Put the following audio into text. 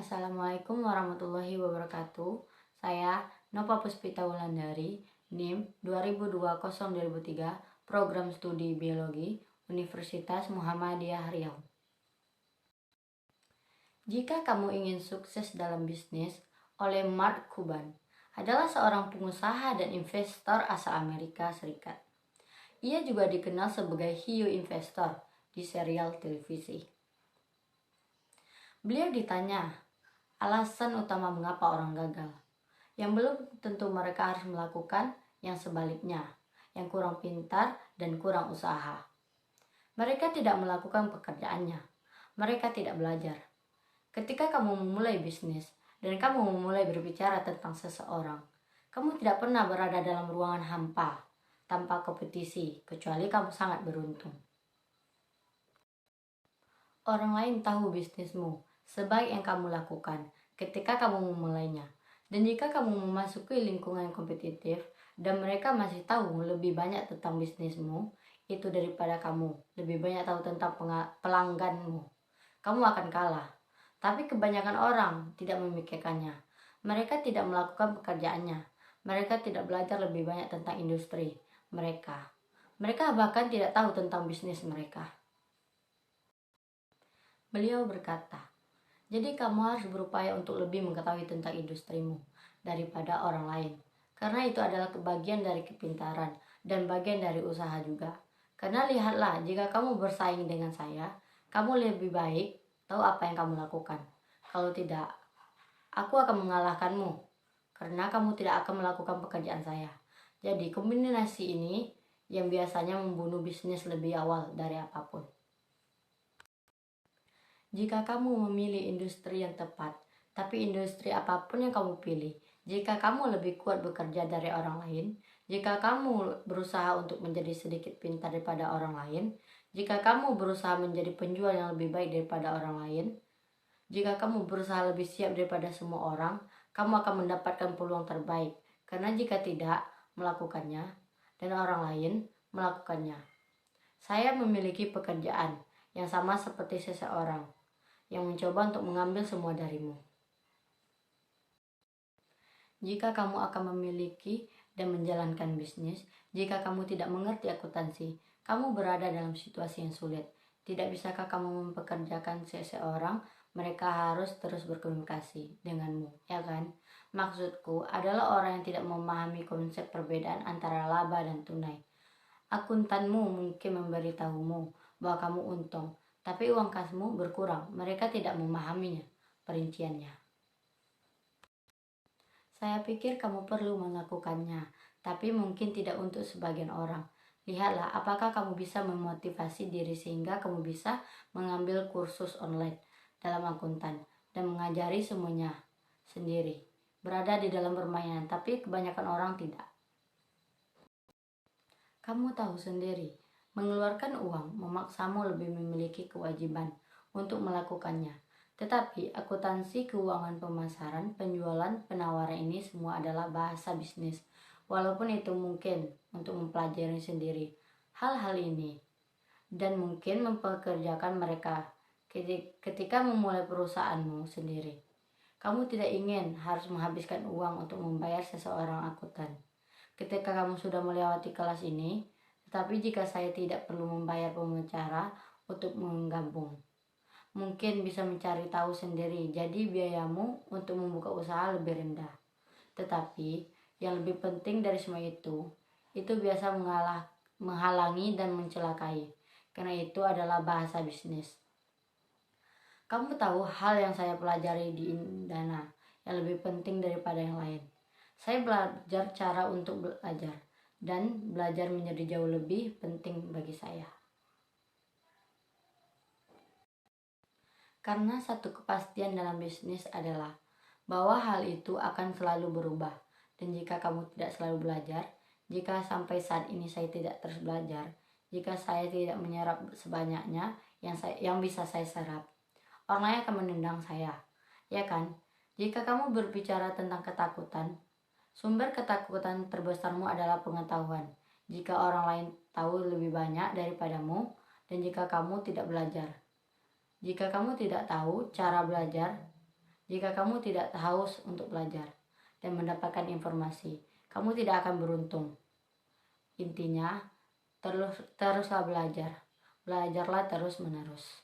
Assalamualaikum warahmatullahi wabarakatuh. Saya Nova Puspita Wulandari, NIM 2020-2003, Program Studi Biologi, Universitas Muhammadiyah Riau. Jika kamu ingin sukses dalam bisnis, oleh Mark Cuban, adalah seorang pengusaha dan investor asal Amerika Serikat. Ia juga dikenal sebagai hiu investor di serial televisi. Beliau ditanya alasan utama mengapa orang gagal, yang belum tentu mereka harus melakukan yang sebaliknya, yang kurang pintar dan kurang usaha. Mereka tidak melakukan pekerjaannya, mereka tidak belajar. Ketika kamu memulai bisnis dan kamu memulai berbicara tentang seseorang, kamu tidak pernah berada dalam ruangan hampa, tanpa kompetisi, kecuali kamu sangat beruntung. Orang lain tahu bisnismu sebaik yang kamu lakukan ketika kamu memulainya. Dan jika kamu memasuki lingkungan kompetitif dan mereka masih tahu lebih banyak tentang bisnismu itu daripada kamu lebih banyak tahu tentang pelangganmu, kamu akan kalah. Tapi kebanyakan orang tidak memikirkannya. Mereka tidak melakukan pekerjaannya. Mereka tidak belajar lebih banyak tentang industri mereka. Mereka bahkan tidak tahu tentang bisnis mereka. Beliau berkata, jadi kamu harus berupaya untuk lebih mengetahui tentang industrimu daripada orang lain. Karena itu adalah bagian dari kepintaran dan bagian dari usaha juga. Karena lihatlah, jika kamu bersaing dengan saya, kamu lebih baik tahu apa yang kamu lakukan. Kalau tidak, aku akan mengalahkanmu karena kamu tidak akan melakukan pekerjaan saya. Jadi kombinasi ini yang biasanya membunuh bisnis lebih awal dari apapun. Jika kamu memilih industri yang tepat, tapi industri apapun yang kamu pilih, jika kamu lebih kuat bekerja dari orang lain, jika kamu berusaha untuk menjadi sedikit pintar daripada orang lain, jika kamu berusaha menjadi penjual yang lebih baik daripada orang lain, jika kamu berusaha lebih siap daripada semua orang, kamu akan mendapatkan peluang terbaik. Karena jika tidak melakukannya dan orang lain melakukannya. Saya memiliki pekerjaan yang sama seperti seseorang yang mencoba untuk mengambil semua darimu. Jika kamu akan memiliki dan menjalankan bisnis, jika kamu tidak mengerti akuntansi, kamu berada dalam situasi yang sulit. Tidak bisakah kamu mempekerjakan seseorang? Mereka harus terus berkomunikasi denganmu, ya kan? Maksudku adalah orang yang tidak memahami konsep perbedaan antara laba dan tunai. Akuntanmu mungkin memberitahumu bahwa kamu untung, tapi uang kasmu berkurang. Mereka tidak memahaminya, perinciannya. Saya pikir kamu perlu melakukannya, tapi mungkin tidak untuk sebagian orang. Lihatlah apakah kamu bisa memotivasi diri sehingga kamu bisa mengambil kursus online dalam akuntan dan mengajari semuanya sendiri. Berada di dalam permainan, tapi kebanyakan orang tidak. Kamu tahu sendiri, mengeluarkan uang memaksamu lebih memiliki kewajiban untuk melakukannya. Tetapi akuntansi, keuangan, pemasaran, penjualan, penawaran ini semua adalah bahasa bisnis. Walaupun itu mungkin untuk mempelajari sendiri hal-hal ini dan mungkin mempekerjakan mereka ketika memulai perusahaanmu sendiri. Kamu tidak ingin harus menghabiskan uang untuk membayar seseorang akuntan. Ketika kamu sudah melewati kelas ini, tetapi jika saya tidak perlu membayar pembicara untuk menggabung, mungkin bisa mencari tahu sendiri, jadi biayamu untuk membuka usaha lebih rendah. Tetapi yang lebih penting dari semua itu biasa menghalangi dan mencelakai, karena itu adalah bahasa bisnis. Kamu tahu hal yang saya pelajari di Indana yang lebih penting daripada yang lain. Saya belajar cara untuk belajar, dan belajar menjadi jauh lebih penting bagi saya. Karena satu kepastian dalam bisnis adalah bahwa hal itu akan selalu berubah. Dan jika kamu tidak selalu belajar, jika sampai saat ini saya tidak terus belajar, jika saya tidak menyerap sebanyaknya yang bisa saya serap, orang lain akan menendang saya, ya kan? Jika kamu berbicara tentang ketakutan, sumber ketakutan terbesarmu adalah pengetahuan. Jika orang lain tahu lebih banyak daripadamu, dan jika kamu tidak belajar, jika kamu tidak tahu cara belajar, Jika kamu tidak haus untuk belajar dan mendapatkan informasi, kamu tidak akan beruntung. Intinya, teruslah belajar. Belajarlah terus-menerus.